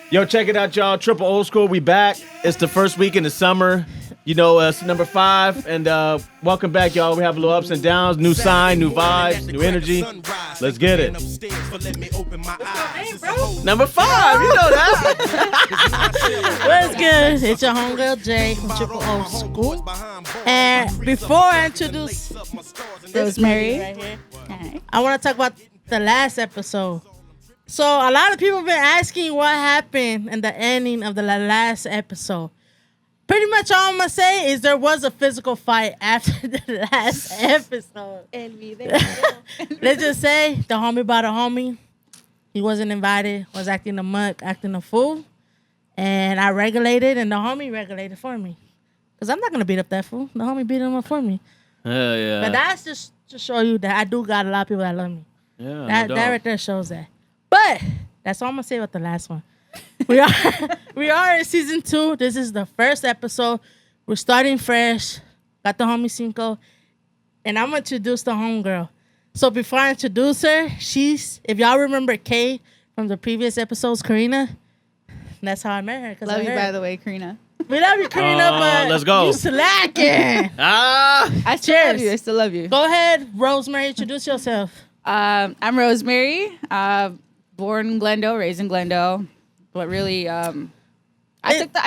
Yo, check it out, y'all. Triple Old School, we back. It's the first week in the summer. You know, it's number 5. And welcome back, y'all. We have a little ups and downs. New sign, new vibes, new energy. Let's get it. Number 5, you know that. What's good? It's your homegirl, Jay, from Triple Old School. And before I introduce Rosemary, right here, I want to talk about the last episode. So a lot of people have been asking what happened in the ending of the last episode. Pretty much all I'm going to say is there was a physical fight after the last episode. Let's just say the homie bought a homie. He wasn't invited, was acting a muck, acting a fool. And I regulated and the homie regulated for me. Because I'm not going to beat up that fool. The homie beat him up for me. Yeah. But that's just to show you that I do got a lot of people that love me. Yeah, that right there shows that. But that's all I'm gonna say about the last one. We are in season 2. This is the first episode. We're starting fresh. Got the homie Cinco, and I'm gonna introduce the homegirl. So before I introduce her, she's, if y'all remember Kay from the previous episodes, Karina. That's how I met her. Love you, by the way, Karina. We love you, Karina, but let's go. You slacking. I still love you. I still love you. Go ahead, Rosemary. Introduce yourself. I'm Rosemary. Born in Glendale, raised in Glendale, but really, I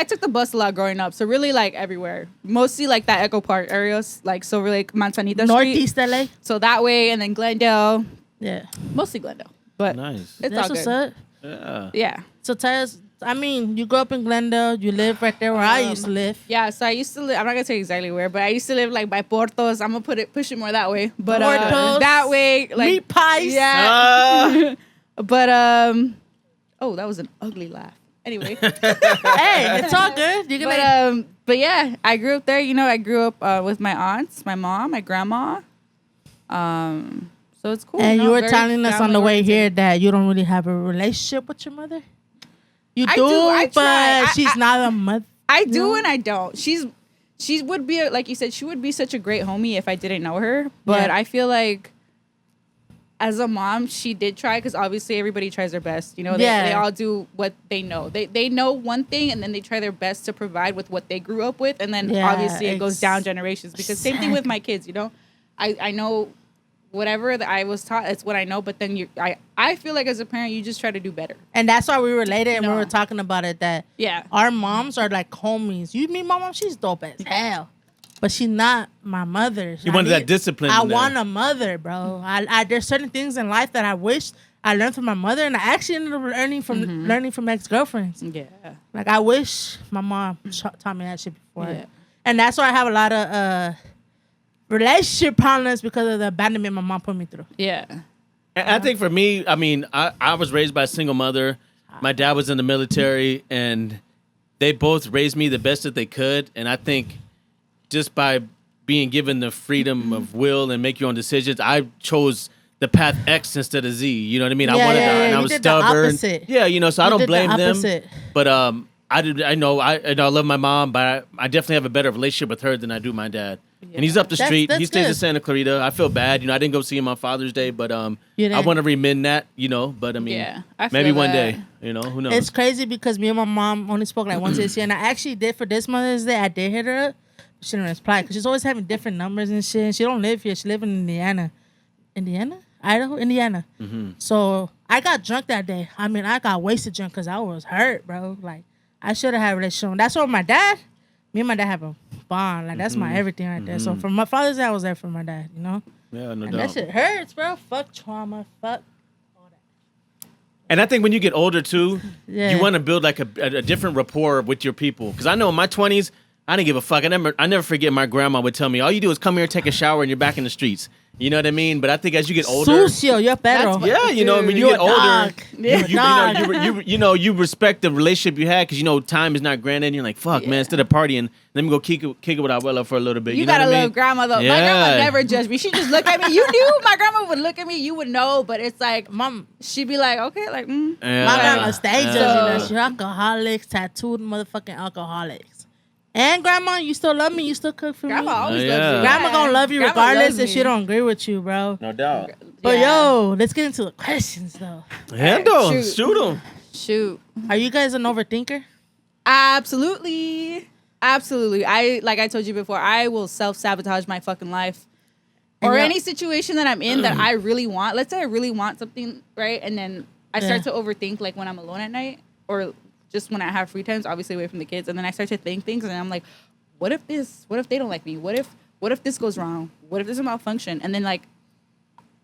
took the bus a lot growing up. So really, like everywhere, mostly like that Echo Park areas, like so really like Manzanita Northeast Street. LA. So that way, and then Glendale. Yeah, mostly Glendale, but nice. It's that's all what's good. up. Yeah. So tell us. I mean, you grew up in Glendale. You live right there where I used to live. Yeah, so I used to live. I'm not gonna tell you exactly where, but I used to live like by Portos. I'm gonna push it more that way. But Portos, that way, like meat pies. Yeah. But oh, that was an ugly laugh. Anyway, Hey, it's all good. You're gonna. But yeah, I grew up there. You know, I grew up with my aunts, my mom, my grandma. So it's cool. And you were very telling us on the way family-oriented. here that you don't really have a relationship with your mother. You I do, I but try. she's not a mother. I do and I don't. She would be like you said. She would be such a great homie if I didn't know her. But Yeah. I feel like as a mom, she did try because obviously everybody tries their best. You know, they all do what they know. They know one thing and then they try their best to provide with what they grew up with, and then obviously it goes down generations. Because same thing with my kids. You know, I know whatever that I was taught, it's what I know. But then I feel like as a parent, you just try to do better. And that's why we related and we No. were talking about it, that our moms are like homies. You meet my mom, she's dope as hell. But she's not my mother. You wanted that discipline. I in there. want a mother, bro. I there's certain things in life that I wish I learned from my mother, and I actually ended up learning from ex-girlfriends. Yeah. Like, I wish my mom taught me that shit before. Yeah. And that's why I have a lot of relationship problems because of the abandonment my mom put me through. Yeah. And I think for me, I mean, I was raised by a single mother. My dad was in the military, and they both raised me the best that they could. And I think just by being given the freedom of will and make your own decisions, I chose the path X instead of Z. You know what I mean? I wanted that, and I was stubborn. Yeah, you know, so I don't blame them. But I know I love my mom, but I definitely have a better relationship with her than I do my dad. Yeah. And he's up the street. He stays in Santa Clarita. I feel bad. You know, I didn't go see him on Father's Day, but I want to remend that, you know. But I mean, maybe one day, you know, who knows? It's crazy because me and my mom only spoke like once this year, and I actually did for this Mother's Day. I did hit her up. She didn't reply because she's always having different numbers and shit. And she don't live here. She live in Idaho, Indiana. Mm-hmm. So I got drunk that day. I mean, I got wasted drunk because I was hurt, bro. Like, I should have had a relationship. That's why my dad, me and my dad have a bond. Like, that's my everything right there. So for my Father's Day, I was there for my dad, you know? Yeah, no and doubt. that shit hurts, bro. Fuck trauma. Fuck all that. And I think when you get older, too, you want to build, like, a different rapport with your people. Because I know in my 20s, I didn't give a fuck. I never forget my grandma would tell me, all you do is come here, take a shower, and you're back in the streets. You know what I mean? But I think as you get older, Sucio, you're better. Yeah, you know, when you get older, you respect the relationship you had because you know time is not granted. And you're like, fuck, man, instead of partying, let me go kick it with Abuela for a little bit. You know gotta what I mean? love grandma though. Yeah. My grandma never judged me. She just looked at me. You knew my grandma would look at me. You would know, but it's like, Mom, she'd be like, okay, like, my grandma stayed judging us. You're alcoholics, tattooed motherfucking alcoholics. And grandma, you still love me. You still cook for grandma me. always loves you. Grandma gonna love you Grandma regardless loves if me. she don't agree with you, bro. No doubt. But yo, let's get into the questions though. Handle, shoot them. Shoot. Are you guys an overthinker? Absolutely. Like I told you before, I will self-sabotage my fucking life. Or any situation that I'm in that I really want. Let's say I really want something, right? And then I start to overthink, like when I'm alone at night or just when I have free times, obviously away from the kids. And then I start to think things and I'm like, what if they don't like me? What if this goes wrong? What if there's a malfunction? And then like,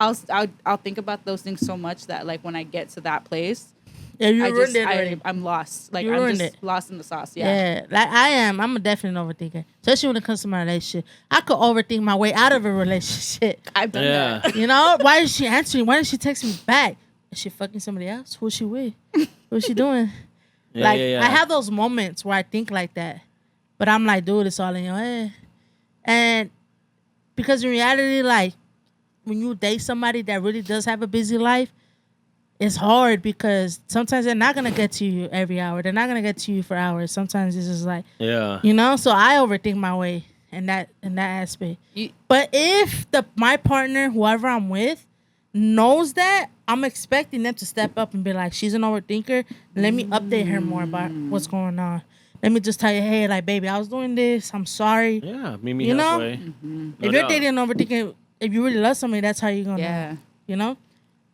I'll think about those things so much that like when I get to that place, I'm lost. Like I'm just lost in the sauce. Yeah. Like I am. I'm a definite overthinker, especially when it comes to my relationship. I could overthink my way out of a relationship. I've done that. You know, why is she answering? Why didn't she text me back? Is she fucking somebody else? Who's she with? What's she doing? I have those moments where I think like that, but I'm like, dude, it's all in your head. And because in reality, like when you date somebody that really does have a busy life, it's hard because sometimes they're not gonna get to you every hour. They're not gonna get to you for hours. Sometimes it's just like, you know. So I overthink my way in that aspect. But if my partner, whoever I'm with, knows that, I'm expecting them to step up and be like, she's an overthinker. Let me update her more about what's going on. Let me just tell you, hey, like, baby, I was doing this. I'm sorry. Yeah, meet me halfway. No if you're dating an overthinker, if you really love somebody, that's how you're gonna know. You know.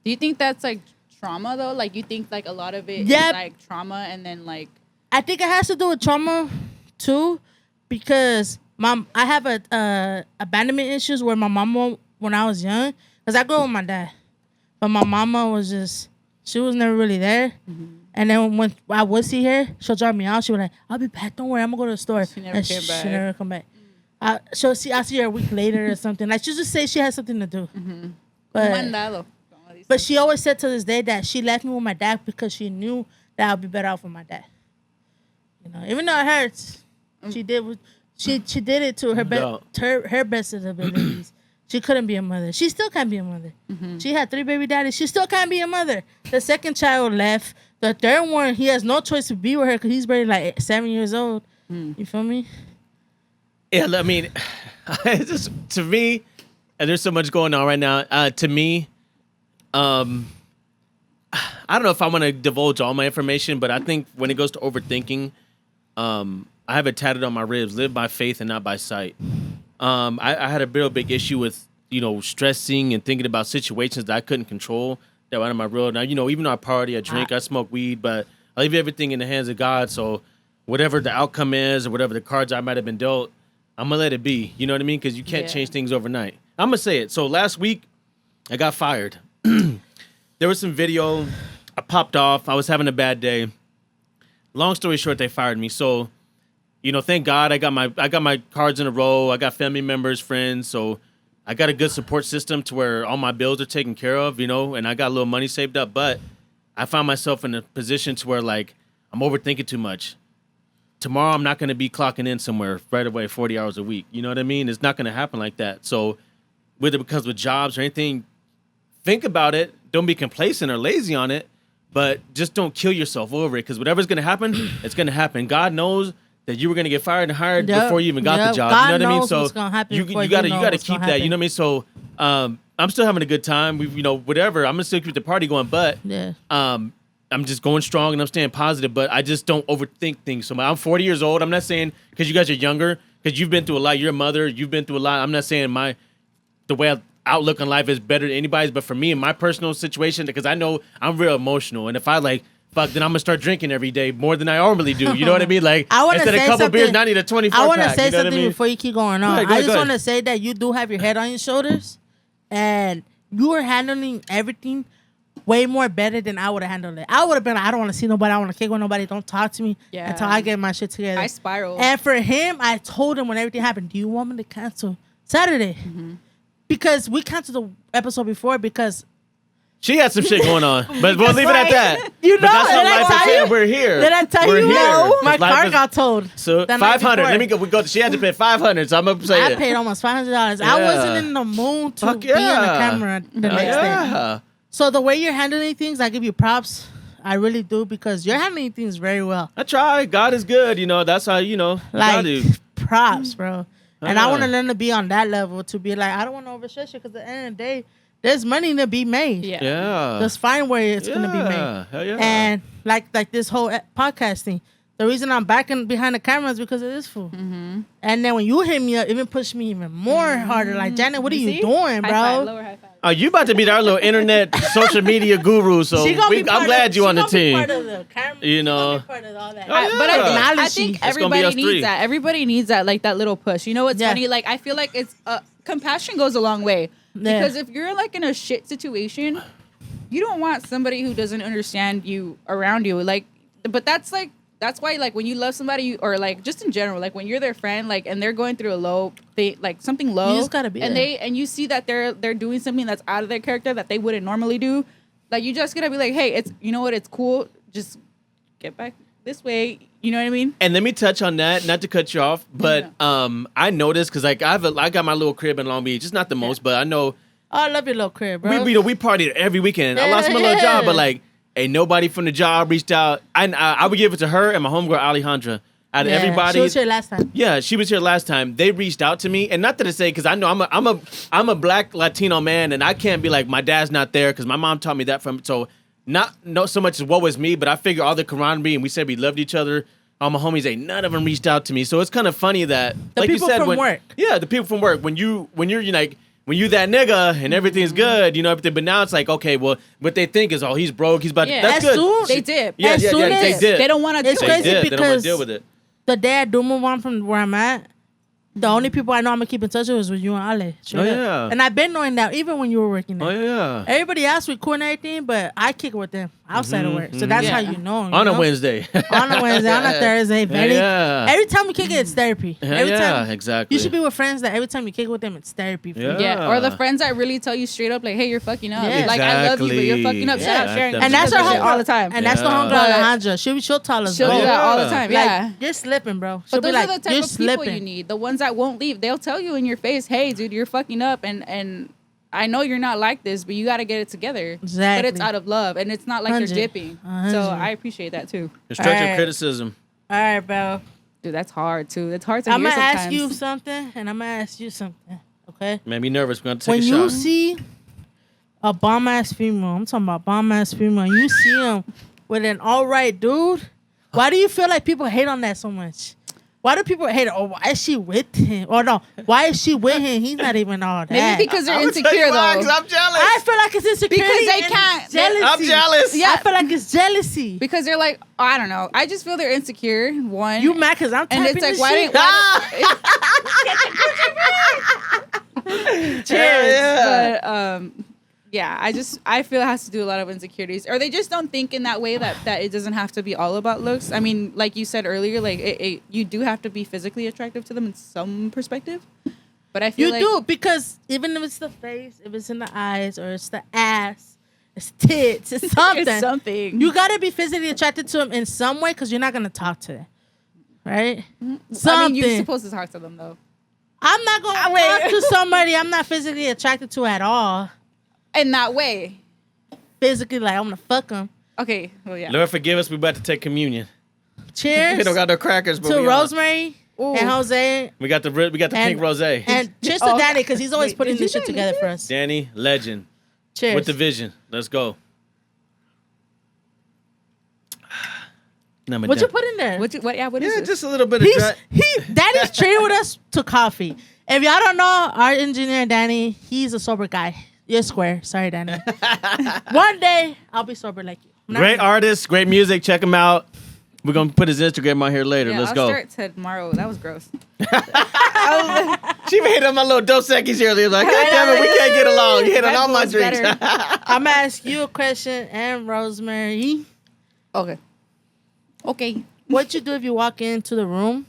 Do you think that's like trauma though? Like you think like a lot of it is like trauma and then like I think it has to do with trauma too, because I have abandonment issues where my mama, when I was young, because I grew up with my dad, but my mama she was never really there. And then when I would see her, she'll drop me out. She was like, I'll be back, don't worry, I'm gonna go to the store. She never came back. She never come back. I'll see her a week later or something. Like she'll just say she has something to do. But she always said to this day that she left me with my dad because she knew that I'd be better off with my dad. You know, even though it hurts, she did it to her best of abilities. She couldn't be a mother. She still can't be a mother. She had 3 baby daddies. She still can't be a mother. The second child left. The third one, he has no choice to be with her because he's barely like 7 years old. You feel me? Yeah, I mean, just to me, and there's so much going on right now. To me, I don't know if I want to divulge all my information, but I think when it goes to overthinking, I have it tatted on my ribs: live by faith and not by sight. I had a real big issue with stressing and thinking about situations that I couldn't control that were out of my world. Now even though I party, I drink, I smoke weed, but I leave everything in the hands of God. So whatever the outcome is or whatever the cards I might have been dealt, I'm gonna let it be. You know what I mean? Because you can't change things overnight. I'm gonna say it. So last week, I got fired. There was some video. I popped off. I was having a bad day. Long story short, they fired me. So, thank God I got my cards in a row. I got family members, friends. So I got a good support system to where all my bills are taken care of, and I got a little money saved up. But I found myself in a position to where like I'm overthinking too much. Tomorrow I'm not going to be clocking in somewhere right away 40 hours a week. You know what I mean? It's not going to happen like that. So whether because with jobs or anything, think about it. Don't be complacent or lazy on it, but just don't kill yourself over it because whatever's going to happen, it's going to happen. God knows that you were going to get fired and hired before you even got the job. God you know what I mean? So you got to keep that. You know what I mean? So I'm still having a good time. Whatever. I'm going to still keep the party going, but I'm just going strong and I'm staying positive, but I just don't overthink things. So I'm 40 years old. I'm not saying because you guys are younger, because you've been through a lot. You're a mother. You've been through a lot. I'm not saying the way outlook on life is better than anybody's, but for me in my personal situation, because I know I'm real emotional, and if I fuck, then I'm gonna start drinking every day more than I normally do. You know what I mean? Like instead of a couple beers, now I need a 24 pack. I want to say something I mean? before you keep going on. I just want to say that you do have your head on your shoulders, and you are handling everything way more better than I would have handled it. I would have been like, I don't want to see nobody. I want to kick with nobody. Don't talk to me until I get my shit together. I spiral. And for him, I told him when everything happened, do you want me to cancel Saturday? Because we canceled the episode before because she had some shit going on, but we'll leave it at that. You know, but that's what life is. We're here. Did I tell you? No, my car got towed. So 500. Let me go. We go. She had to pay 500. So I'm gonna say I paid almost $500. I wasn't in the mood to be on the camera the next day. So the way you're handling things, I give you props. I really do because you're handling things very well. I try. God is good. That's how like props, bro. And I want to learn to be on that level to be like, I don't want to overstress you because at the end of the day, there's money to be made. Yeah. Just find where it's going to be made. Hell yeah. And like this whole podcast thing. The reason I'm backing behind the camera is because of this fool. Mm-hmm. And then when you hit me up, even push me even more harder. Like, Janet, what are you doing, bro? High five, lower high five. Oh, you about to be our little internet social media guru, so I'm glad you on the team. Part of the camera. You know. Part of all that. Oh, yeah. But I think It's gonna be everybody us three. needs that. Everybody needs that, like that little push. You know what's funny? Like I feel like it's compassion goes a long way. Because if you're like in a shit situation, you don't want somebody who doesn't understand you around you. Like, but that's why, like, when you love somebody, or like just in general, like when you're their friend, like, and they're going through a low, like something low, you just gotta be and there. and you see that they're doing something that's out of their character that they wouldn't normally do. Like, you just gotta be like, hey, it's, you know what, it's cool. Just get back this way. You know what I mean? And let me touch on that, not to cut you off, but I noticed, because like I got my little crib in Long Beach. It's not the most, but I know. Oh, I love your little crib, bro. We partied every weekend. I lost my little job, but like, ain't nobody from the job reached out. I would give it to her and my homegirl Alejandra. Out of everybody, she was here last time. Yeah, she was here last time. They reached out to me, and not that I say, because I know I'm a black Latino man, and I can't be like, my dad's not there, because my mom taught me that from. So not so much as what was me, but I figure all the camaraderie, and we said we loved each other. All my homies, none of them reached out to me. So it's kind of funny that the like people you said, from work. Yeah, the people from work. When you're like. When you that nigga and everything's good, you know, everything. But now it's like, okay, well, what they think is, oh, he's broke. He's about to, that's good. Soon, they dip. Yeah, they dip. They don't want to. It's crazy they don't want because to deal with it. the day I do move on from where I'm at, the only people I know I'm gonna keep in touch with is with you and Ale. Oh, yeah. And I've been knowing that even when you were working there. Oh yeah. Everybody else we cool and everything, but I kick it with them outside of work. So that's how you know. On a Wednesday. On a Wednesday, on a Thursday. Every time we kick it, it's therapy. Every time, exactly. You should be with friends that every time you kick it with them, it's therapy. Yeah. Or the friends that really tell you straight up, like, hey, you're fucking up. Yeah. Like, I love you, but you're fucking up. Shut up, sharing. And that's her homegirl homegirl all the time. And that's the homegirl Alejandra. She'll tell us. She'll do that all the time. Yeah. Like, you're slipping, bro. She'll But those be like, are the type you're of people slipping. you need. The ones that won't leave. They'll tell you in your face, hey, dude, you're fucking up. And I know you're not like this, but you got to get it together. Exactly. But it's out of love. And it's not like 100. they're dipping. 100. So I appreciate that, too. Constructive Alright. criticism. All right, bro. Dude, that's hard, too. It's hard to I'm hear going to sometimes. ask you something, and I'm going to ask you something. Okay? Made me nervous. We're going to take When a you shot. see a bomb-ass female, I'm talking about bomb-ass female, you see him with an all-right dude, why do you feel like people hate on that so much? Why do people hate it? Oh, why is she with him? Or no, why is she with him? He's not even all that. Maybe because they're I'm gonna tell insecure, you why, though. 'cause I'm jealous. I feel like it's insecurity. Because they and can't- Jealousy. I'm jealous. Yeah. I feel like it's jealousy. Because they're like, oh, I don't know. I just feel they're insecure, one. You mad because I'm and typing it's like, this why shit? didn't... Cheers. But, yeah, I feel it has to do a lot of insecurities. Or they just don't think in that way that it doesn't have to be all about looks. I mean, like you said earlier, like you do have to be physically attractive to them in some perspective. But I feel You like... do, because even if it's the face, if it's in the eyes, or it's the ass, it's tits, it's something. It's something. You got to be physically attracted to them in some way because you're not going to talk to them. Right? Something. I mean, you're supposed to talk to them, though. I'm not going to talk to somebody I'm not physically attracted to at all. In that way. Physically, like, I'm going to fuck them. Okay, well, yeah. Lord forgive us. We about to take communion. Cheers We don't got no crackers, but to we Rosemary Ooh. and Jose. We got the pink rosé. And cheers to Danny because he's always Wait, putting did you this shit say together liquor? for us. Danny, legend. Cheers. With the vision. Let's go. What you put in there? What is Yeah, this? just a little bit of dry. Danny's trading with us to coffee. If y'all don't know, our engineer Danny, he's a sober guy. You're square. Sorry, Danny. One day I'll be sober like you. Great artist, great music. Check him out. We're gonna put his Instagram on here later. Yeah, Let's I'll go. start tomorrow. That was gross. She hit on my little Dos Equis earlier. Like, God damn it, we can't get along. You hit on Red all my Bull's drinks. better. I'm gonna ask you a question, and Rosemary. Okay. Okay. What you do if you walk into the room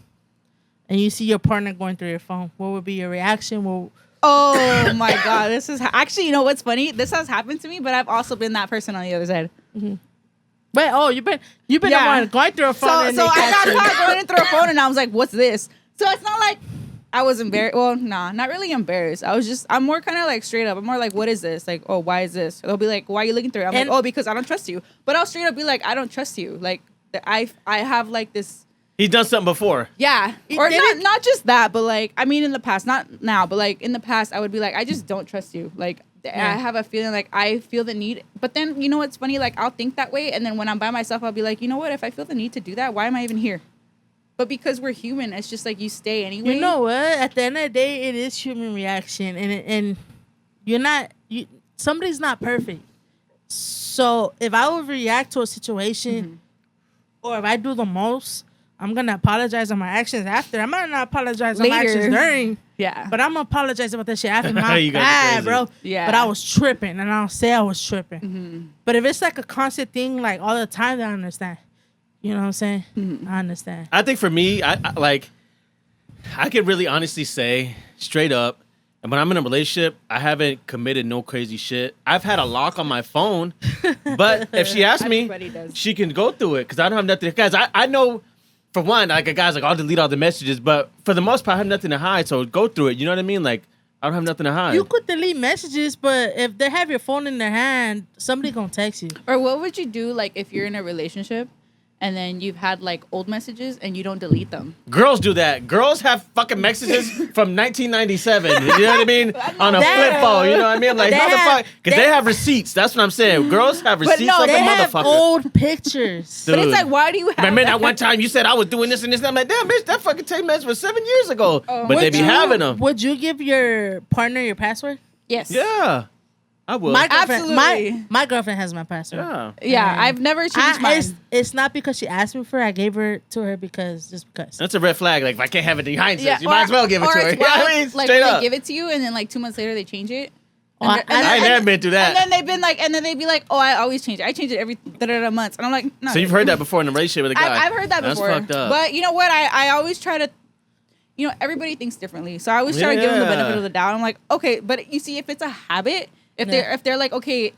and you see your partner going through your phone? What would be your reaction? Oh my God. This is actually, you know what's funny? This has happened to me, but I've also been that person on the other side. Wait, you've been Yeah. the one going through a phone. and So they I catch got you. caught going through a phone and I was like, what's this? So it's not like I was embarrassed. Well, nah, not really embarrassed. I'm more kind of like straight up. I'm more like, what is this? Like, oh, why is this? They'll be like, why are you looking through it? I'm And- like, oh, because I don't trust you. But I'll straight up be like, I don't trust you. Like, I have like this. He's done something before. Yeah. He Or did not just that, but like, I mean, in the past, not now, but like in the past, I would be like, I just don't trust you. Like, I have a feeling like I feel the need. But then, you know what's funny? Like, I'll think that way. And then when I'm by myself, I'll be like, you know what? If I feel the need to do that, why am I even here? But because we're human, it's just like you stay anyway. You know what? At the end of the day, it is human reaction. And you're not... somebody's not perfect. So if I overreact to a situation or if I do the most, I'm going to apologize on my actions after. I might not apologize on my actions during. Yeah. But I'm going to apologize about that shit after. My bad, bro. Yeah. But I was tripping, and I'll say I was tripping. But if it's like a constant thing, like all the time, then I understand. You know what I'm saying? I understand. I think for me, I could really honestly say straight up, and when I'm in a relationship, I haven't committed no crazy shit. I've had a lock on my phone, but if she asks me, she can go through it because I don't have nothing. Guys, I know, for one, like a guy's like, I'll delete all the messages, but for the most part, I have nothing to hide, so go through it. You know what I mean? Like, I don't have nothing to hide. You could delete messages, but if they have your phone in their hand, somebody gonna text you. Or what would you do, like, if you're in a relationship and then you've had like old messages and you don't delete them? Girls do that. Girls have fucking messages from 1997. You know what I mean? On a flip phone. You know what I mean? Like, how the fuck? Because they have receipts. That's what I'm saying. Girls have receipts like a motherfucker. Have old pictures. Dude. But it's like, why do you have Remember that one time you said I was doing this and this? And I'm like, damn, bitch, that fucking text message was 7 years ago. But they be having them. Would you give your partner your password? Yes. Yeah. I would. Absolutely. My girlfriend has my password. Yeah, I've never changed mine. It's not because she asked me for it. I gave her to her because. That's a red flag. Like, if I can't have it in hindsight, you might as well give it to her. You know what I mean? Like, straight up. They give it to you and then like 2 months later they change it. I ain't never been through that. And then they'd be like, oh, I always change it. I change it every months. And I'm like, no. So you've heard that before in a relationship with a guy? I've heard that before. That's fucked up. But you know what? I always try to, you know, everybody thinks differently. So I always try to give them the benefit of the doubt. I'm like, okay, but you see, if it's a habit, if they're like, okay,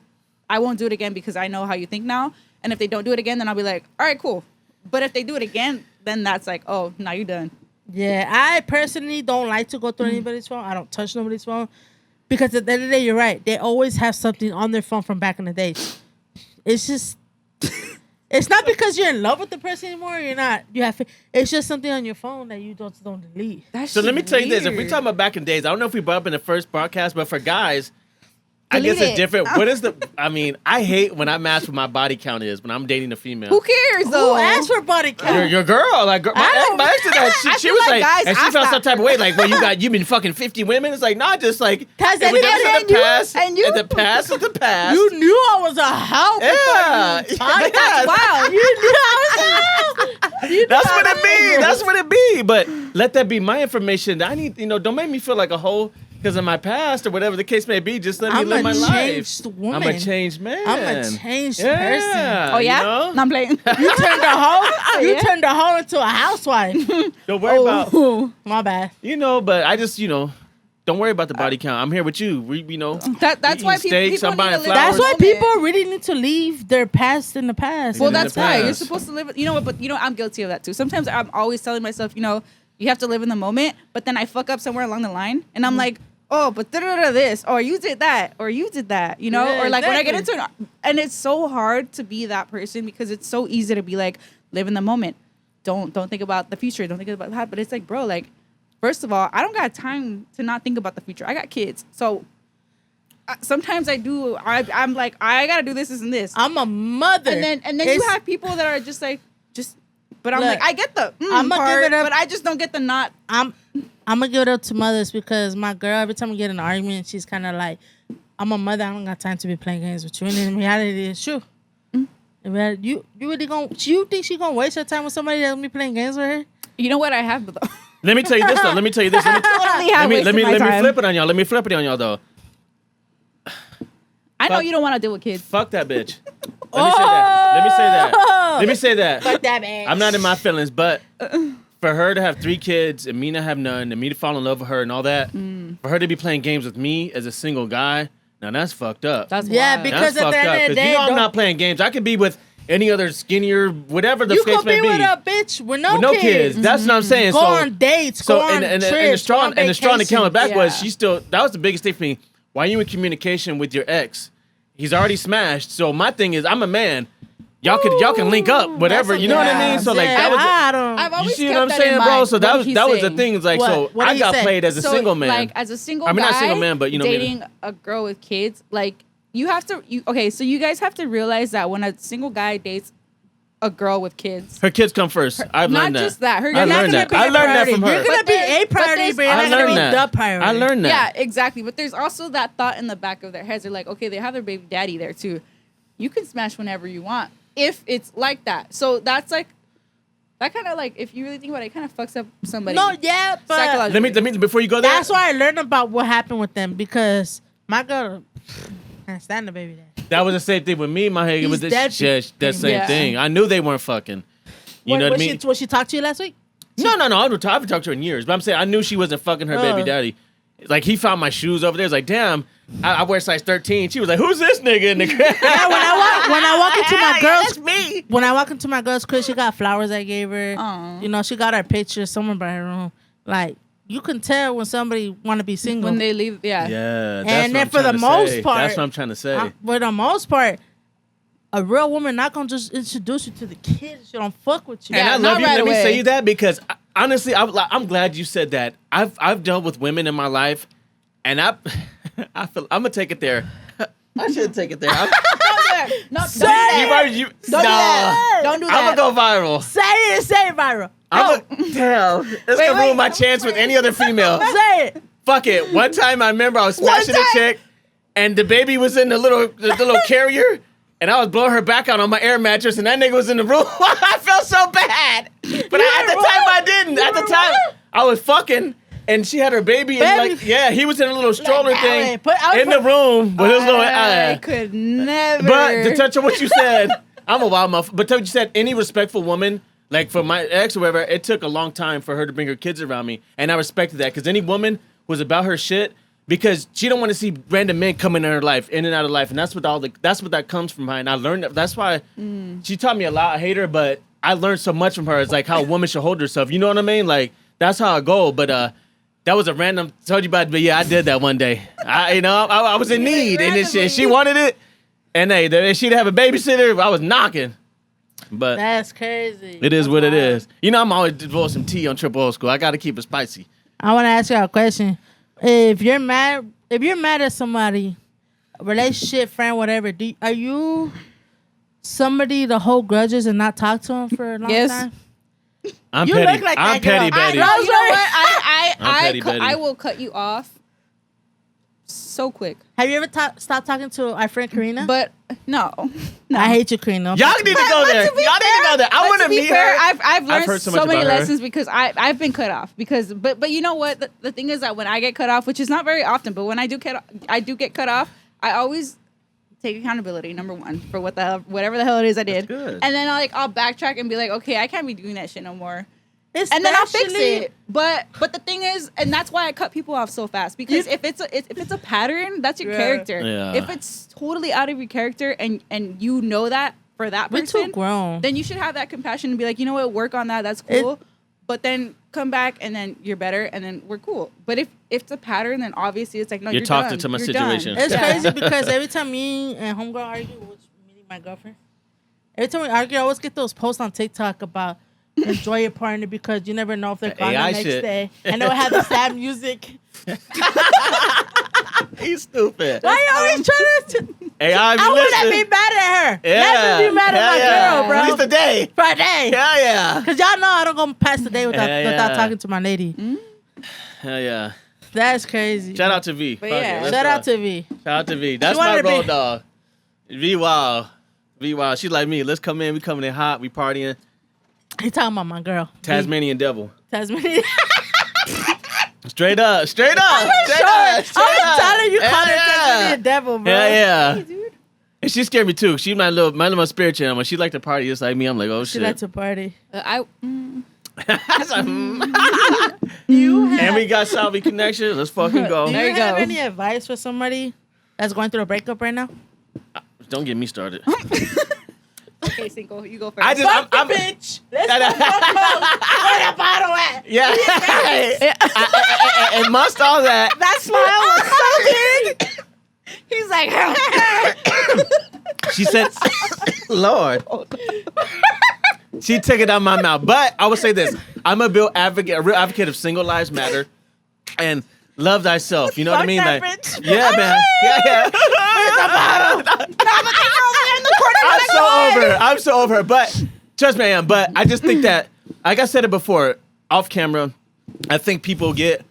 I won't do it again because I know how you think now. And if they don't do it again, then I'll be like, all right, cool. But if they do it again, then that's like, oh, now you're done. Yeah, I personally don't like to go through anybody's phone. I don't touch nobody's phone. Because at the end of the day, you're right. They always have something on their phone from back in the day. It's just... It's not because you're in love with the person anymore. You're not. It's just something on your phone that you don't delete. So let me tell you this. If we're talking about back in days, I don't know if we brought up in the first broadcast, but for guys... I guess it's different. What is I mean, I hate when I match what my body count is when I'm dating a female. Who cares though? Who asked for body count? Your girl. Like, my ex did that. She was like, and she felt some type of way. Like, well, you've been fucking 50 women. It's like, not just like, has anybody in the past. And you? In the past of the past. You knew I was a hoe. Yeah. That's wild. You knew I was a hoe. That's what it be. That's what it be. But let that be my information. I need, don't make me feel like a hoe. Because of my past or whatever the case may be, just let me live my life. I'm a changed woman. I'm a changed man. I'm a changed person. Oh, yeah? No, I'm playing. You turned a hoe? You turned a hoe into a housewife. Don't worry about... My bad. But I just, don't worry about the body count. I'm here with you. That's why people need to live. That's why people really need to leave their past in the past. Well, that's why. You're supposed to live... But I'm guilty of that too. Sometimes I'm always telling myself, you have to live in the moment, but then I fuck up somewhere along the line, and I'm like... Oh, but this, or you did that, or you did that, Yeah, or like exactly. when I get into it, and it's so hard to be that person because it's so easy to be like, live in the moment. Don't think about the future. Don't think about that. But it's like, bro, like, first of all, I don't got time to not think about the future. I got kids. So sometimes I do, I'm like, I got to do this and this. I'm a mother. And then you have people that are just like, but I'm like, I get the I'm gonna give it up, but I just don't get the not. I'm gonna give it up to mothers because my girl, every time we get in an argument, she's kind of like, I'm a mother. I don't got time to be playing games with you. And in reality, it's true. You really you think she gonna waste her time with somebody that's gonna be playing games with her? You know what I have though. Let me tell you this though. Let me flip it on y'all. Let me flip it on y'all though. I know you don't want to deal with kids. Fuck that bitch. Let me say that. Fuck that bitch. I'm not in my feelings, but for her to have 3 kids and me not have none, and me to fall in love with her and all that, for her to be playing games with me as a single guy, now that's fucked up. That's wild. Because at the end of the day, I'm not playing games. I could be with any other skinnier, whatever the case may be. You could be with a bitch with no kids. That's what I'm saying. Go on dates. Go on trips. And the strong account back was that was the biggest thing for me. Why are you in communication with your ex? He's already smashed. So my thing is, I'm a man. y'all can link up, whatever. You know what I mean? So like that was. I've You always see kept what I'm that saying, in bro? mind, So that what was the he's thing. It's like What? so What I did got he say? played as a single man. Like as a single I mean, guy, not single man, but you know, dating a girl with kids, like you have to. Okay, so you guys have to realize that when a single guy dates a girl with kids, her kids come first. I've not learned that. just that. Her I learned that. I learned that from her. You're gonna be a priority, but you're I not gonna be learned that. the priority. I learned that. Yeah, exactly. But there's also that thought in the back of their heads. They're like, okay, they have their baby daddy there too. You can smash whenever you want if it's like that. So that's like that kind of like if you really think about it, it kind of fucks up somebody. No, yeah, but psychologically. Let me before you go there. that's why I learned about what happened with them because my girl can't stand the baby dad. That was the same thing with me. My head He's was dead. that same Yeah. thing. I knew they weren't fucking. You know what I mean? Was she talk to you last week? No. I haven't talked to her in years, but I'm saying I knew she wasn't fucking her baby daddy. Like he found my shoes over there. It's like, damn, I wear size 13. She was like, who's this nigga in the crib? Yeah, when I walk into my girl's That's me. when I walk into my girl's crib, she got flowers I gave her. Aw. You know, she got her picture somewhere by her room. Like you can tell when somebody want to be single. when they leave, yeah. Yeah, that's And what then I'm for the trying to most say. part- That's what I'm trying to say. For the most part, a real woman not gonna just introduce you to the kids. She don't fuck with you. And Yeah, I love not you. right Let me away. say you that because honestly, I'm glad you said that. I've dealt with women in my life, and I feel I'm gonna take it there. I should take it there. Don't do it. No, Say don't it. do Don't do that. Don't do that. I'm gonna go viral. Say it viral. Damn. This Wait, gonna wait. ruin my chance with any other female. Say it. Fuck it. One time I remember I was smashing a time? chick, and the baby was in the little carrier, and I was blowing her back out on my air mattress, and that nigga was in the room. I felt so bad, but at the time I didn't. At the time I was fucking. And she had her baby, and Baby. like, yeah, he was in a little stroller that way. thing I in the room with his little. I could never. But to touch on what you said, I'm a wild motherfucker. But to what you said, any respectful woman, like for my ex or whatever, it took a long time for her to bring her kids around me, and I respected that because any woman was about her shit because she don't want to see random men coming in her life, in and out of life, and that's what that comes from her. And I learned that. That's why she taught me a lot. I hate her, but I learned so much from her. It's like how a woman should hold herself. You know what I mean? Like that's how I go. But that was a random. Told you about, but yeah, I did that one day. I was in need, and then she wanted it, and hey, she'd have a babysitter. I was knocking, but That's crazy. it is what it is. You know, I'm always devoting some tea on Triple Old School. I got to keep it spicy. I want to ask you a question. If you're mad at somebody, relationship, friend, whatever, are you somebody to hold grudges and not talk to them for a long Yes. time? I'm You petty. look like I'm that girl. petty, Betty. No, you know what? I'm petty, Betty. I will cut you off so quick. Have you ever stopped talking to our friend Karina? But no. I hate you, Karina. Y'all need to go there. Y'all need to go there. I want to to be meet fair, her. I've learned heard so so much many about her. lessons because I've been cut off but you know what the thing is that when I get cut off, which is not very often, but when I do get cut off, I always take accountability, number one, for whatever the hell it is I did. good. And then I'll backtrack and be like, okay, I can't be doing that shit no more. And then I'll fix it. But the thing is, and that's why I cut people off so fast, because if it's a pattern, that's your character. Yeah. If it's totally out of your character and you know that for that We're person, too grown. then you should have that compassion and be like, you know what, work on that. That's cool. But then come back and then you're better and then we're cool. But if it's a pattern, then obviously it's like, no, You're you're toxic done. to my You're situation. done. It's crazy because every time me and homegirl argue, which meaning my girlfriend, every time we argue, I always get those posts on TikTok about enjoy your partner because you never know if they're gone the AI next shit. day. And they would have the sad music. He's stupid. Why you always trying to? AI, I wouldn't be mad at her. Yeah. Never be mad at my girl, bro. At least a day. For a day. Hell yeah. Because y'all know I don't go past the day without Yeah. talking to my lady. Hell yeah. That's crazy. Shout out to V. But Fuck yeah. it, let's Shout go. out to V. Shout out to V. That's wanted my to be- road dog. V wild. V wild. She like me. Let's come in. We coming in hot. We partying. He talking about my girl. Tasmanian devil. Tasmanian. Straight up. Straight up. I'm Straight up. Straight I'm up. telling you, Hell call her yeah. Tasmanian devil, bro. Yeah, yeah. Hey, dude. And she scared me too. She my little spirit channel. When she like to party just like me, I'm like, oh She shit. like to party. And we got Salvi connection. Let's fucking go. Do There you you have go. any advice for somebody that's going through a breakup right now? Don't get me started. Okay, Cinco, you go first. I just I'm bitch. Let's go Where the bottle at? yeah. And must all that. That smile was so big. He's like, She said, Lord. She took it out of my mouth. But I would say this: I'm a real advocate of single lives matter, and love thyself. You know what I mean? Fuck that Like, bitch. yeah, man. Yeah. I'm so over her. But trust me, I am. But I just think that, like I said it before, off camera, I think people get.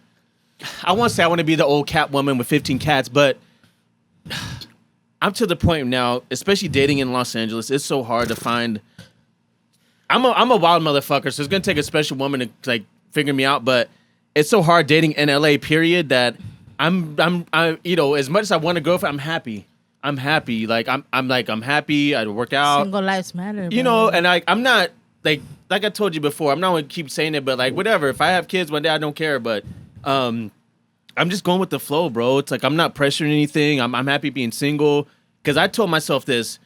I won't say I want to be the old cat woman with 15 cats, but I'm to the point now, especially dating in Los Angeles. It's so hard to find. I'm a wild motherfucker, so it's gonna take a special woman to like figure me out. But it's so hard dating in LA. Period. That I'm as much as I want a girlfriend, I'm happy. I'm happy. Like I'm happy. I work out. Single lives matter. You know, and I'm not like I told you before. I'm not gonna keep saying it, but like whatever. If I have kids one day, I don't care. But I'm just going with the flow, bro. It's like I'm not pressuring anything. I'm happy being single because I told myself this.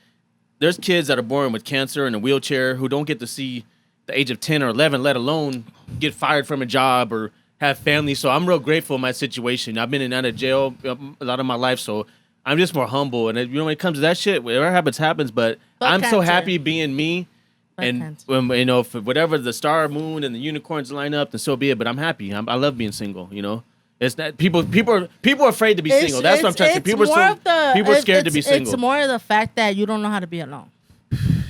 There's kids that are born with cancer in a wheelchair who don't get to see the age of 10 or 11, let alone get fired from a job or have family. So I'm real grateful in my situation. I've been in and out of jail a lot of my life, so I'm just more humble. And when it comes to that shit, whatever happens. But I'm so happy being me. And when if whatever the star, moon, and the unicorns line up, then so be it. But I'm happy. I love being single. You know. It's that people are afraid to be single. That's what I'm trying to say. People are scared to be single. It's more of the fact that you don't know how to be alone.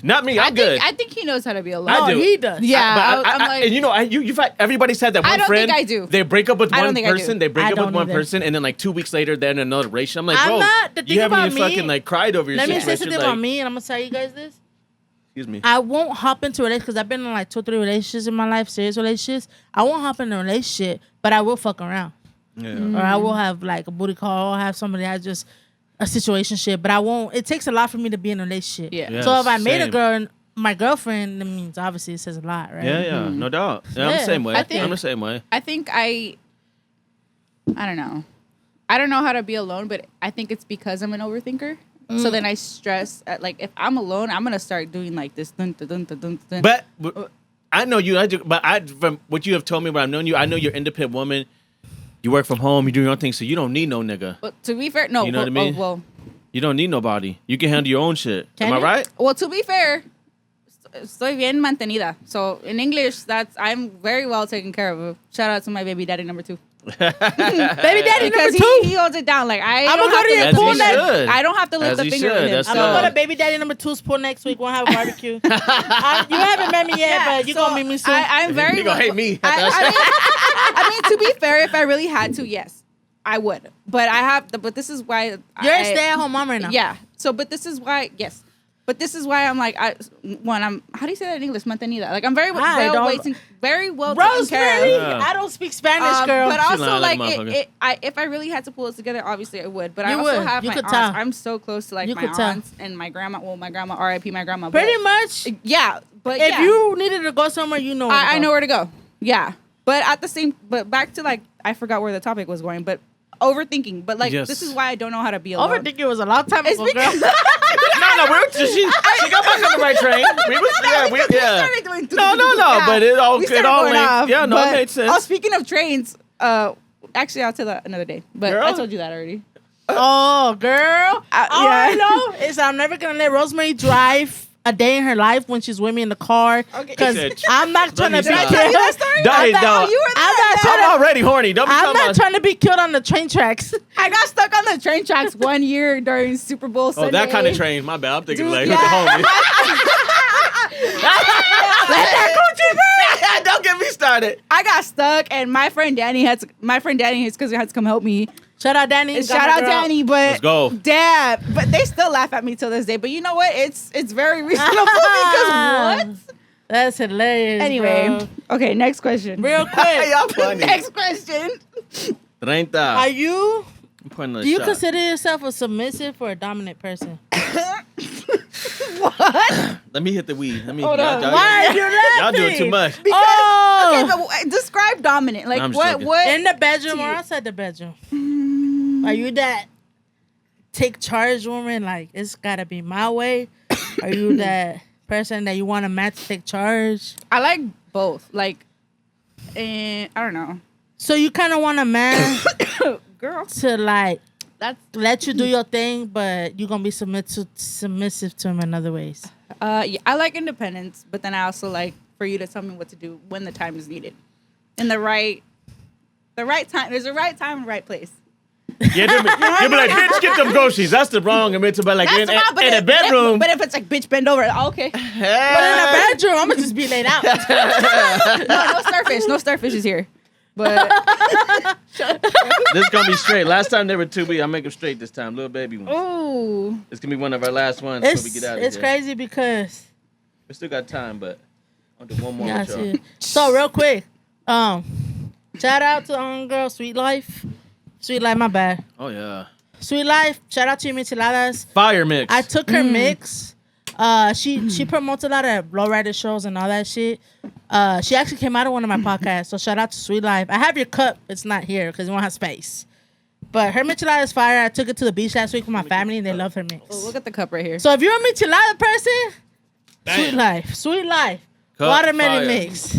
Not me. I'm good. I think he knows how to be alone. I do. He does. Yeah, I'm like, and you've had everybody's had that one I don't friend. think I do. They break up with one person. They break I up with don't one either. person, and then like 2 weeks later, they're in another relationship. I'm like, bro, The thing you haven't about even fucking like cried over your Let me situation. say something about me, and I'm gonna tell you guys this. Excuse me. I won't hop into a relationship because I've been in like 2 or 3 relationships in my life, serious relationships. I won't hop in a relationship, but I will fuck around. Yeah. Or I will have like a booty call, or have somebody that's just a situationship, but I won't. It takes a lot for me to be in a relationship. Yeah. So if I made a same. girl, my girlfriend, that means obviously it says a lot, right? Yeah, no doubt. Yeah, I'm Yeah. the same way. I think- I'm the same way. I think I don't know. I don't know how to be alone, but I think it's because I'm an overthinker. So then I stress at like if I'm alone, I'm gonna start doing like this. Dun, dun, dun, dun, dun, dun. But I know you. From what you have told me, what I've known you, I know you're an independent woman. You work from home. You do your own thing, so you don't need no nigga. But to be fair, no. You know what I mean? Well, You don't need nobody. You can handle your own shit. Can Am I you? right? well, to be fair, estoy bien mantenida. So in English, I'm very well taken care of. Shout out to my baby daddy number 2. Baby daddy Because number 2. he holds it down. Like I'ma don't go have to your lift pool the next- finger. I don't have to lift As the he finger should. with him. That's I'm So, gonna go to baby daddy number 2's pool next week. We'll have a barbecue. You haven't met me yet, but you gonna meet me soon. I'm very. You gonna hate me. I mean, to be fair, if I really had to, yes, I would. But I have. But this is why You're a stay-at-home mom right now. Yeah. So, but this is why. Yes. But this is why I'm like, I'm. How do you say that in English? Mantenida. Like I'm very very well taken care Rosemary, of. Yeah. I don't speak Spanish, girl. But She's also, lying like like, a motherfucker. if I really had to pull it together, obviously I would. But You I also would. have You my could aunts. tell. I'm so close to like You my could tell. aunts and my grandma. Well, my grandma, R.I.P. my grandma. Pretty but, much. yeah. But If yeah. you needed to go somewhere, you know where to I go. know where to go. Yeah. But at the same, but back to like, I forgot where the topic was going, but overthinking. But like, Yes. this is why I don't know how to be alone. Overthinking was a long time It's ago, girl. because she got back on the right train. We started doing No, but it all We started going linked. off. Yeah, no, But- it made sense. Oh, speaking of trains, actually, I'll tell that another day. But Girl. I told you that already. Oh, girl. All yeah. I know is I'm never going to let Rosemary drive a day in her life when she's with me in the car. Okay. Because He said, I'm not trying to me be stop. killed. Tell you that story? Don't- I thought- don't. oh, you were there. I'm not trying I'm already horny. Don't be I'm talking not about. trying to be killed on the train tracks. I got stuck on the train tracks one year during Super Bowl Sunday. Oh, that kind of train. My bad. I'm thinking Dude, like yeah. with the homie. Don't get me started. I got stuck, and my friend Danny, his cousin, had to come help me. Shout out, Danny. And shout out Danny, but Let's go. Dad, but they still laugh at me till this day. But you know what? It's very reasonable because what? That's hilarious. Anyway, bro. okay. Next question. Real quick. Y'all funny. Next question. 30. Are you, I'm putting a do you shot. consider yourself a submissive or a dominant person? Let me hit the weed. Let me. Hold on. Why are you laughing? Y'all doing too much. Because, Oh! okay, but describe dominant. Like I'm just what? joking. What? In the bedroom to or you? outside the bedroom? Are you that take charge woman? Like, it's got to be my way? Are you that person that you want a man to take charge? I like both. Like, I don't know. So you kind of want a man Girl, to, like, that's let you do your thing, but you're going to be submissive to him in other ways. Yeah, I like independence, but then I also like for you to tell me what to do when the time is needed, in the right time. There's a right time, right place. Yeah, you'll be like, bitch, get them groceries. That's the wrong. I mean, to be like in a bedroom. But if it's like, bitch, bend over. Okay. But in a bedroom, I'm gonna just be laid out. No starfish. No starfish is here. But this is gonna be straight. Last time they were 2 weeks. I'll make them straight this time. Little baby ones. ooh, It's gonna be one of our last ones before we get out of here. It's crazy because We still got time, but I'll do one more yeah, with y'all. so real quick, shout out to girl Sweet Life. Sweet Life, my bad. Oh yeah. Sweet Life, shout out to you, Micheladas. Fire mix. I took her mix. She promotes a lot of lowrider shows and all that shit. She actually came out of one of my podcasts, so shout out to Sweet Life. I have your cup. It's not here because we don't have space. But her michelada is fire. I took it to the beach last week with my family, and they love her mix. oh, look at the cup right here. So if you're a michelada person, Damn. Sweet Life, Sweet Life, Cup watermelon fire. mix.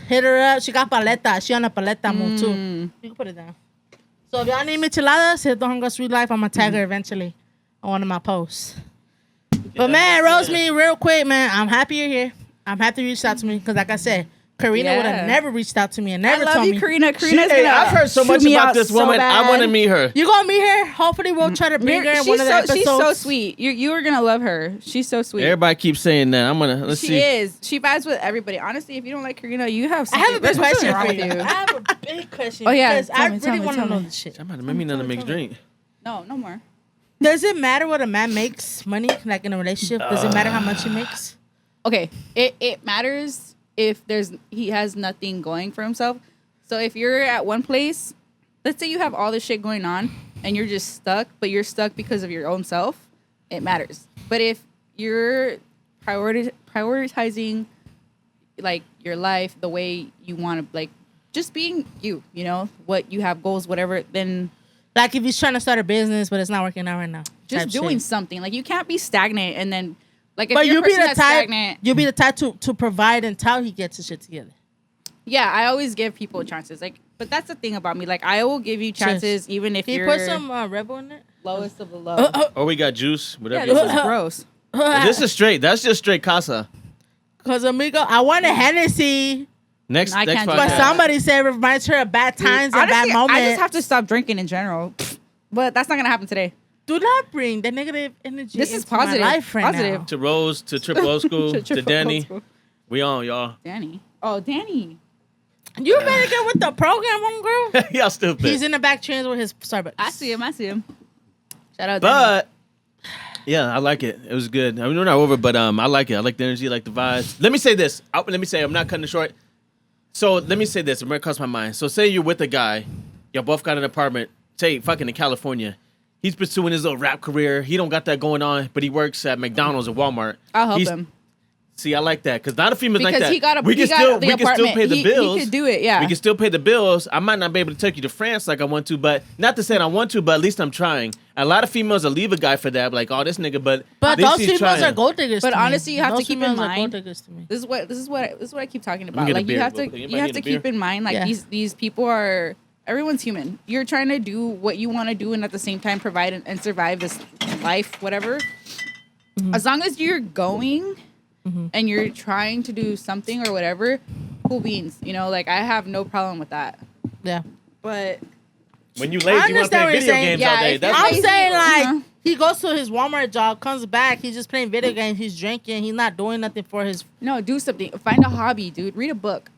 Hit her up. She got paleta. She on a paleta move too. You can put it down. So if y'all need micheladas, hit the Hunger Sweet Life. I'm gonna tag her eventually on one of my posts. But man, Rosemary, real quick, man, I'm happy you're here. I'm happy you reached out to me because, like I said, Karina would have never reached out to me and never I love told you, me. Karina. Karina's Hey, gonna I've heard so shoot much me about out this so woman. I bad. want to meet her. You gonna meet her? Hopefully, we'll try to bring her in one of the episodes. She's so sweet. You are gonna love her. She's so sweet. Everybody keeps saying that. I'm gonna let's She see. is. She vibes with everybody. Honestly, if you don't like Karina, you have I something. have a big there's something question wrong for with you. you. I have a big question. Oh, yeah. because I Tell really me, want to tell know me. this shit. I'm about to make me another mixed drink. No more. Does it matter what a man makes money, like in a relationship? Does it matter how much he makes? Okay, it matters if he has nothing going for himself. So if you're at one place, let's say you have all this shit going on and you're just stuck, but you're stuck because of your own self, it matters. But if you're prioritizing like your life the way you want to, like just being you know, what you have goals, whatever, then Like if he's trying to start a business, but it's not working out right now. just type doing shit. something. Like you can't be stagnant and then like if But you're you'll a be person the that's type. stagnant. You'll be the type to provide until he gets his shit together. Yeah, I always give people chances. Like, but that's the thing about me. Like, I will give you chances even if Can you you're put some Rebel in it? lowest of the low. Or we got juice, Yeah, whatever. this you is want. gross. This is straight. That's just straight casa. Because amigo, I want a Hennessy, Next, I next can't do but that. somebody said it reminds her of bad times and bad Honestly, moments. I just have to stop drinking in general. But that's not gonna happen today. Do not bring the negative energy. This is into my positive. life right Positive. now. To Rose, to Triple Old School, to Triple Danny. old school. We on, y'all. Danny. Oh, Danny. You better get with the program, homegirl. Y'all stupid. He's in the back trans with his Starbucks. I see him. Shout out, Danny. But yeah, I like it. It was good. I mean, we're not over, but I like it. I like the energy, I like the vibes. Let me say this. I'm not cutting it short. So let me say this. It might cross my mind. So say you're with a guy, y'all both got an apartment. Say fucking in California. He's pursuing his little rap career. He don't got that going on, but he works at McDonald's or Walmart. I'll help him. See, I like that because not a female's like Because that. he got we can still pay the bills. He could do it, yeah. We can still pay the bills. I might not be able to take you to France like I want to, but not to say I want to, but at least I'm trying. A lot of females will leave a guy for that, like, oh, this nigga, but But at least those he's females trying. are gold diggers. But to me. honestly, you have Those to keep in females are mind- gold diggers to me. This is what I keep talking me about. get a Like beer you have real to quick. you Anybody have need to a beer? keep in mind like Yeah. these people are everyone's human. You're trying to do what you want to do and at the same time provide and survive this life, whatever. Mm-hmm. As long as you're going and you're trying to do something or whatever, cool beans. You know, like I have no problem with that. Yeah. But When you I lazy, you want to understand play what you're video saying. games Yeah, all day. if That's you're I'm lazy, saying like uh-huh. he goes to his Walmart job, comes back, he's just playing video games, he's drinking, he's not doing nothing for his. no, do something. Find a hobby, dude. Read a book.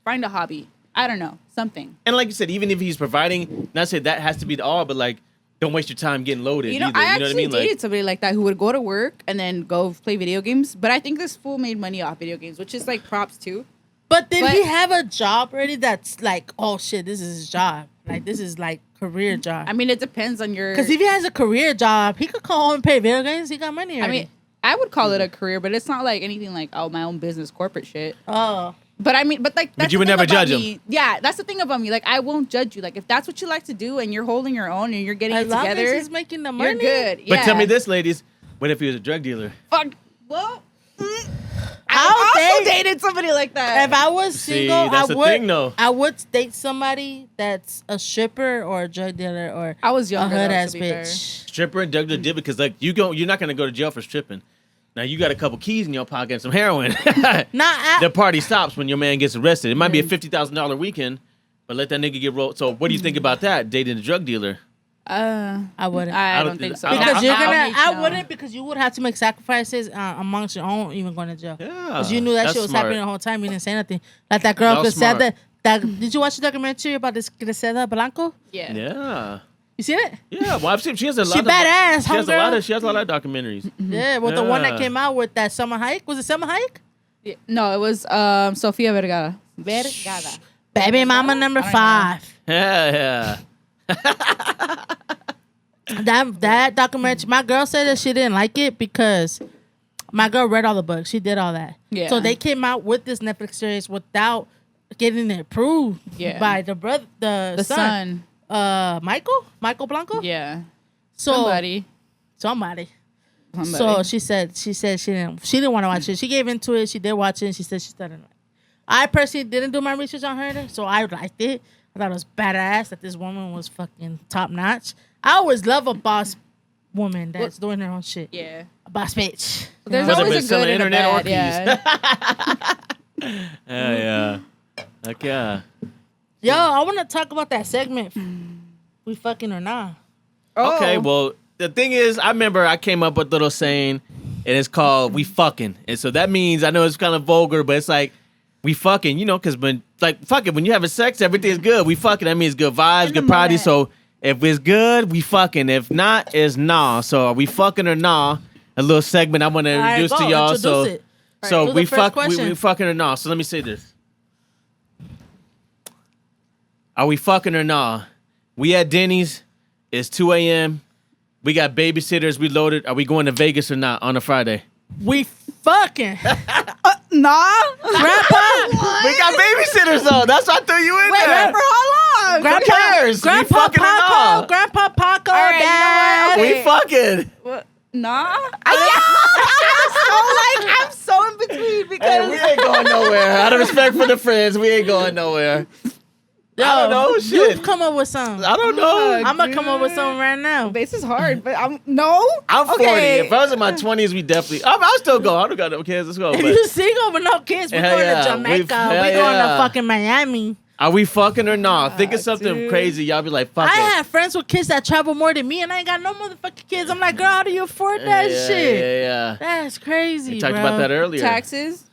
Find a hobby. I don't know, something. and like you said, even if he's providing, not say that has to be the all, but like, don't waste your time getting loaded. You know, either, I you know actually what I mean? dated Like, somebody like that who would go to work and then go play video games. But I think this fool made money off video games, which is like props too. But did But- he have a job already that's like, oh shit, this is his job. Like this is like career job. I mean, it depends on your. Because if he has a career job, he could call home and pay video games. He got money I already. mean, I would call it a career, but it's not like anything like my own business, corporate shit. oh, But I mean, but like, that's you the would thing never about judge me. Yeah, that's the thing about me. Like, I won't judge you. Like, if that's what you like to do and you're holding your own and you're getting as it long together, as he's making the money, you're good. but Yeah. tell me this, ladies, what if he was a drug dealer? Fuck. Well, I'll also date dated somebody like that. If I was See, single, that's the thing, though. I would date somebody that's a stripper or a drug dealer or I was younger, a hood though, ass to be fair. bitch. Stripper and drug dealer, because like you're not gonna go to jail for stripping. Now you got a couple keys in your pocket and some heroin. The party stops when your man gets arrested. It might be a $50,000 weekend, but let that nigga get rolled. So what do you think about that? Dating a drug dealer? I wouldn't. I don't think so. Because I'm I wouldn't, because you would have to make sacrifices amongst your own, even going to jail. Yeah, because you knew that that's shit was smart. happening the whole time. You didn't say nothing. Like that girl Y'all who said smart. that. Did you watch the documentary about this Grisela Blanco? Yeah. Yeah. You seen it? Yeah, well, I've seen she has a lot. She of, badass, She has a homegirl. lot of. She has a lot of documentaries. Yeah, with the one that Yeah. came out with that Summer Hayek. Was it Summer Hayek? Yeah. No, it was Sofia Vergara. Vergara. Baby Mama number 5. Yeah, That documentary, my girl said that she didn't like it because my girl read all the books. She did all that. Yeah. So they came out with this Netflix series without getting it approved by the brother, the son. Michael Blanco. Yeah. So Somebody. So she said she didn't want to watch it. She gave into it. She did watch it. And she said she started. I personally didn't do my research on her, so I liked it. I thought it was badass that this woman was fucking top notch. I always love a boss woman that's doing her own shit. Yeah. A boss bitch. There's Whether always it's a selling good and a internet bad. or Yeah. yeah. Heck yeah. Yo, I want to talk about that segment. We fucking or not? Okay, well, the thing is, I remember I came up with a little saying, and it's called "we fucking," and so that means, I know it's kind of vulgar, but it's like we fucking, you know, because when when you having sex, everything's good. We fucking, that means good vibes, good party. So if it's good, we fucking. If not, it's nah. So are we fucking or nah? A little segment I want to introduce to y'all. So we fucking or nah. So let me say this: are we fucking or nah? We at Denny's. It's 2 a.m. We got babysitters. We loaded. Are we going to Vegas or not on a Friday? We fucking. Nah. Grandpa. We got babysitters though. That's why I threw you in there. For how long? Who cares? We Grandpa fucking or not? Grandpa Paco. All right, you know Dad. what? We fucking. What? Nah. I'm so in between Hey, because we ain't going nowhere. Out of respect for the friends, we ain't going nowhere. Yo, I don't know. Shit. You come up with something. I don't know. I'm gonna come up with something right now. base is hard, but I'm 40. Okay. If I was in my 20s, we definitely. I'll still go. I don't got no kids. Let's go. If But you single with no kids, we're Hell going yeah. to Jamaica. Hell We're going yeah. to fucking Miami. are we fucking or not? Think of something dude. crazy. Y'all be like, fuck I it. have friends with kids that travel more than me, and I ain't got no motherfucking kids. I'm like, girl, how do you afford that yeah, shit? Yeah. That's crazy. We talked bro. about that earlier. taxes.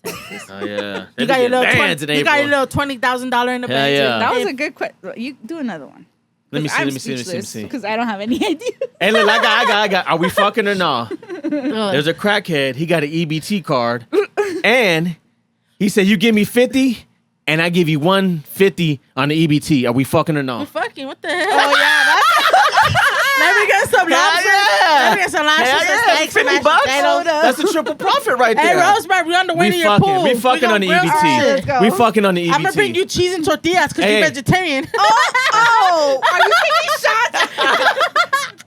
Oh yeah. You got your little $20,000 $20,000 in the Hell bank. yeah. That was a good question. You do another one. Let me see. Because I don't have any idea. Hey, look, I got. Are we fucking or not? Ugh. There's a crackhead. He got an EBT card, and he said, "You give me 50, and I give you 150 on the EBT. Are we fucking or We not?" fucking, what the hell? Oh, yeah. Let me get some lobster. Let me get some lobster. Hell yeah, Steaks and $50. mashed potatoes. That's a triple profit right Hey, there. Rosemary, we on the way to We your pool. fucking. We fucking on the gonna grill some EBT. shit. Let's go. We fucking on the EBT. I'm gonna bring you cheese and tortillas because Hey. you're vegetarian. Oh, are you taking shots?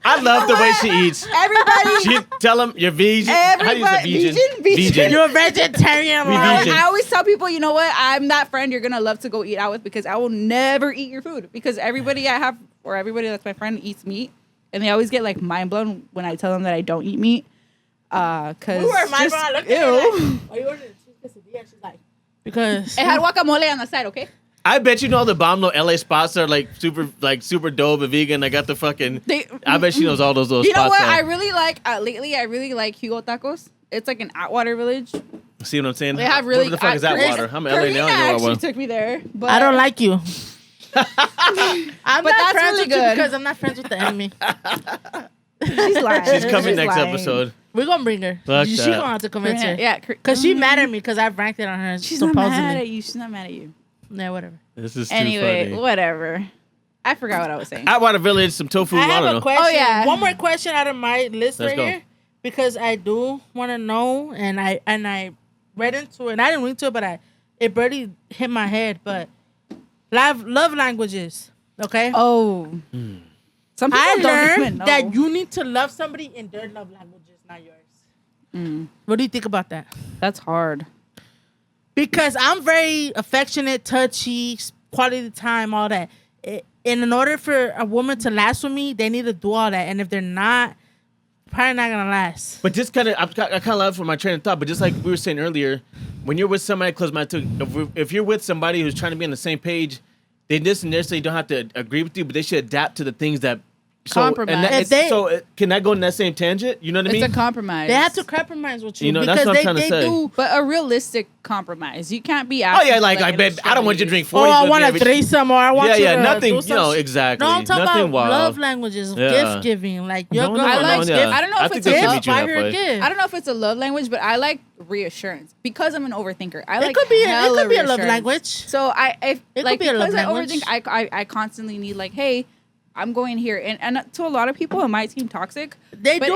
I love the way she eats. Everybody. She tell him you're vegan. How do you say Everybody- vegan. You're a vegetarian, We bro. vegan. I always tell people, you know what? I'm that friend you're gonna love to go eat out with because I will never eat your food because everybody I have or everybody that's my friend eats meat, and they always get like mind blown when I tell them that I don't eat meat. Cause We were mind just- blown. I looked ew. at her like, are you ordering a cheese quesadilla? She's like, because It had guacamole on the side, okay? I bet you know the bomb little LA spots are like super dope and vegan. I got the fucking. I bet she knows all those little You know spots. what? now. I really like lately. I really like Hugo Tacos. It's like an Atwater village. See what I'm saying? They have really. What the fuck is that Chris- water? I'm in LA now. Karina I know I actually want. took me there, but I don't like you. I'm But not that's friends really with you good. because I'm not friends with the enemy. She's lying. She's coming next lying. episode. We're gonna bring her. Fuck She's that. gonna have to convince her. Yeah, Cause she's mad at me because I've ranked it on her. She's supposedly. not mad at you. She's not mad at you. Yeah, whatever. This is too Anyway, funny. whatever. I forgot what I was saying. Atwater Village, some tofu. I I have don't a know. question. Oh, yeah. One more question out of my list Let's right go. here, because I do want to know, and I read into it, and I didn't read to it, but it barely hit my head. But love languages, okay? Oh. Some people I don't even learned know. that you need to love somebody in their love languages, not yours. What do you think about that? That's hard. Because I'm very affectionate, touchy, quality time, all that. And in order for a woman to last with me, they need to do all that. And if they're not, probably not gonna last. But just kind of, I kind of love for my train of thought. But just like we were saying earlier, when you're with somebody, close my too. If you're with somebody who's trying to be on the same page, they just necessarily don't have to agree with you, but they should adapt to the things that. Compromise. Can I go in that same tangent? You know what I mean? It's a compromise. They have to compromise with you. You know, because that's what I'm trying to say. Do, but a realistic compromise. You can't be. Oh yeah, like babe, I don't want you to drink 40. I want a threesome, or I want you to nothing. do some Exactly. No, I'm talking nothing about wild. love languages, gift giving. Like your girl likes gift. I don't know if it's a gift. I don't know if it's a love language, but I like reassurance because I'm an overthinker. It could be a love language. So it could be a love language. I constantly need like, hey, I'm going here, and to a lot of people, it might seem toxic. They do,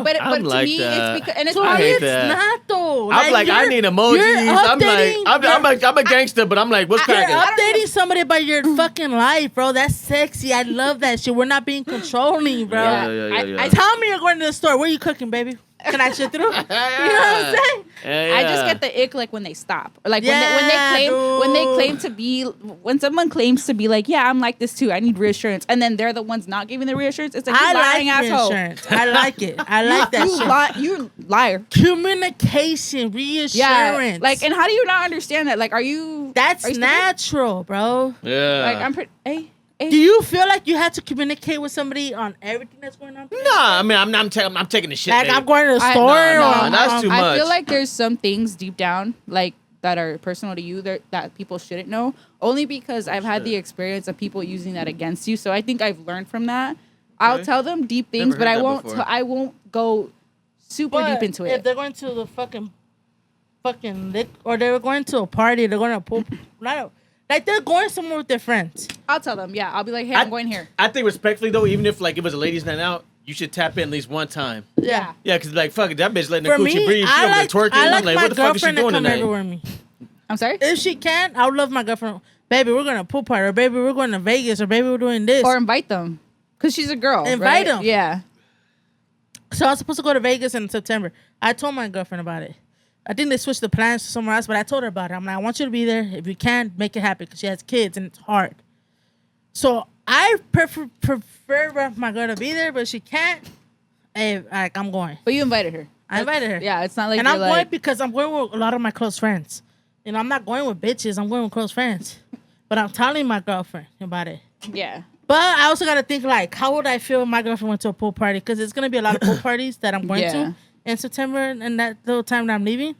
but to like me, that. it's because, and it's to probably me, it's not though. I'm like, I need emojis. I'm a gangster, but I'm like, what's cracking? You're updating somebody about your fucking life, bro. That's sexy. I love that shit. We're not being controlling, bro. Yeah. Tell me you're going to the store. What are you cooking, baby? Can I shit through? You know what I'm saying? I just get the ick like when they stop, or like when someone claims to be like, yeah, I'm like this too. I need reassurance, and then they're the ones not giving the reassurance. It's like, you lying asshole. I like it. I like that shit. You liar. Communication, reassurance. Yeah, like, and how do you not understand that? Like, That's natural, bro. Yeah. Like, hey. Do you feel like you have to communicate with somebody on everything that's going on? No, I mean I'm taking the shit. Like, babe. I'm going to the store. That's too much. I feel like there's some things deep down, like that are personal to you that people shouldn't know. Only because I've had the experience of people using that against you. So I think I've learned from that. I'll tell them deep things, but I won't go super deep into it. If they're going to the fucking lick, or they're going to a party, they're going to pull. Like, they're going somewhere with their friends. I'll tell them, yeah. I'll be like, hey, I'm going here. I think respectfully, though, even if, like, it was a ladies' night out, you should tap in at least one time. Yeah. Yeah, because, like, fuck it, that bitch letting her coochie breathe. She over there twerking. I like I'm like, my what the fuck is she girlfriend to doing come tonight? everywhere with me. I'm sorry? If she can, I would love my girlfriend. Baby, we're going to pool party. Or, baby, we're going to Vegas. Or, baby, we're doing this. Or invite them. Because she's a girl, Invite them. Yeah. So I was supposed to go to Vegas in September. I told my girlfriend about it. I think they switched the plans to somewhere else, but I told her about it. I'm like, I want you to be there. If you can, make it happen, because she has kids and it's hard. So I prefer my girl to be there, but she can't. Hey, like, I'm going. But you invited her. I invited her. Yeah, it's not like. And I'm going because I'm going with a lot of my close friends. You know, I'm not going with bitches. I'm going with close friends. But I'm telling my girlfriend about it. Yeah. But I also got to think, like, how would I feel if my girlfriend went to a pool party? Because there's going to be a lot of pool parties that I'm going to in September, and that little time that I'm leaving.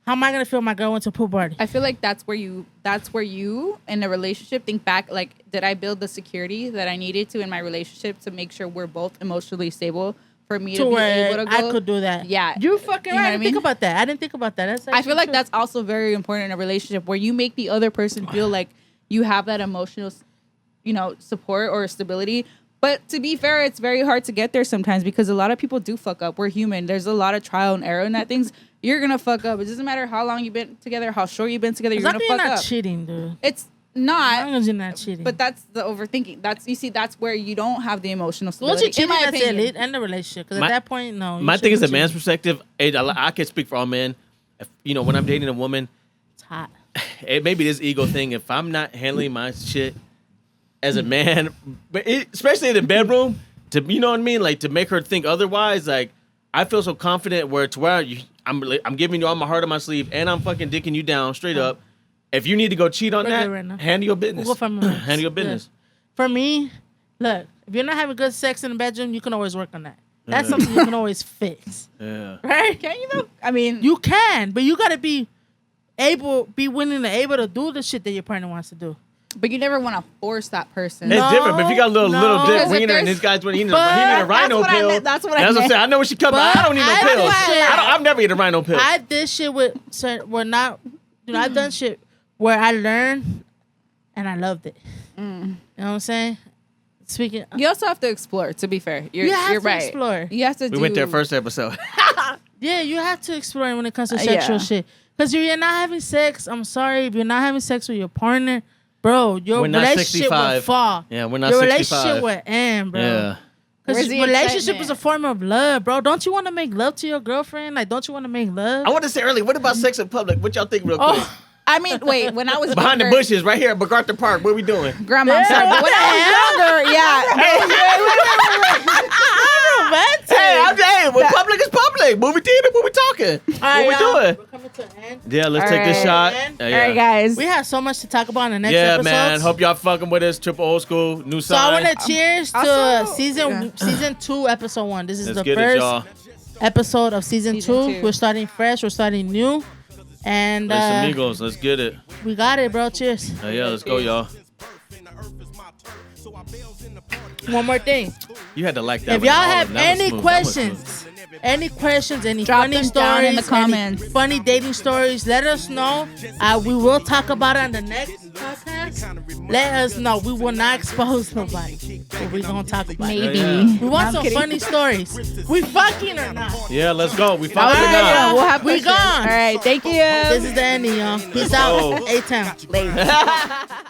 How am I going to feel if my girl went to a pool party? I feel like that's where you in a relationship think back, like, did I build the security that I needed to in my relationship to make sure we're both emotionally stable for me to be able to go? I could do that. Yeah. You fucking right. I didn't think about that. I didn't think about that. I feel like that's also very important in a relationship, where you make the other person feel like you have that emotional, support or stability. But to be fair, it's very hard to get there sometimes, because a lot of people do fuck up. We're human. There's a lot of trial and error in that things. You're going to fuck up. It doesn't matter how long you've been together, how short you've been together. You're going to fuck up. You're not cheating, dude. It's not. As long as you're not cheating. But that's the overthinking. That's where you don't have the emotional stability. Once you're cheating, that's it. End the relationship. Because at that point, no. My thing is, a man's perspective, I can speak for all men. If, when I'm dating a woman, it's hot. It maybe this ego thing. If I'm not handling my shit as a man, but especially in the bedroom, to like, to make her think otherwise, like, I feel so confident where I'm giving you all my heart on my sleeve, and I'm fucking dicking you down straight up. If you need to go cheat on that, handle your business. Handle your business. Yeah. For me, look, if you're not having good sex in the bedroom, you can always work on that. That's something you can always fix. Yeah. Right? Can you though? I mean, you can, but you gotta be willing to able to do the shit that your partner wants to do. But you never want to force that person. It's different. But if you got a little dick wiener and this guy's he need a rhino pill. That's what I said. I know what she cut, but I don't need no pills. I've never eaten a rhino pill. I did shit I've done shit where I learned and I loved it. You know what I'm saying? You also have to explore. To be fair, you're right. Explore. You have to. We went there first episode. Yeah, you have to explore when it comes to sexual shit. Because if you're not having sex, I'm sorry, if you're not having sex with your partner, bro, your relationship will fall. Yeah, we're not your 65. Your relationship will end, bro. Yeah. Because the relationship excitement? is a form of love, bro. Don't you want to make love to your girlfriend? Like, don't you want to make love? I want to say earlier, what about sex in public? What y'all think real quick? Oh, I mean, wait. When I was Behind the younger, bushes, right here at MacArthur Park. What we doing? Grandma, I'm sorry. But when I was younger, Hey, well, public is public. Movie theater, what we talking? What we doing? We're coming to an end. Yeah, let's All take this right. shot. All Yeah, All right, guys. We have so much to talk about in the next Yeah, episodes. man. Hope y'all fucking with us. Triple old school, new So I sign. want to cheers to Also- season 2, episode 1. This is Let's the get it, first y'all. episode of season 2. 2. We're starting fresh. We're starting new. And Casamigos, let's get it. we got it, bro. Cheers. Yeah, let's go, y'all. One more thing. You had to like that. If one. y'all That have was any smooth. That was questions, any Drop funny them down in the stories, any comments. funny dating stories, let us know. We will talk about it on the next podcast. Let us know. We will not expose nobody, but we're gonna talk about it. Maybe. Yeah. We want I'm some kidding. funny stories. We fucking or not? Yeah, let's go. We All fucking right, it up. y'all. We'll have We questions. gone. All right. Thank you. This is the ending, y'all. Peace out. go. A-Town. Later.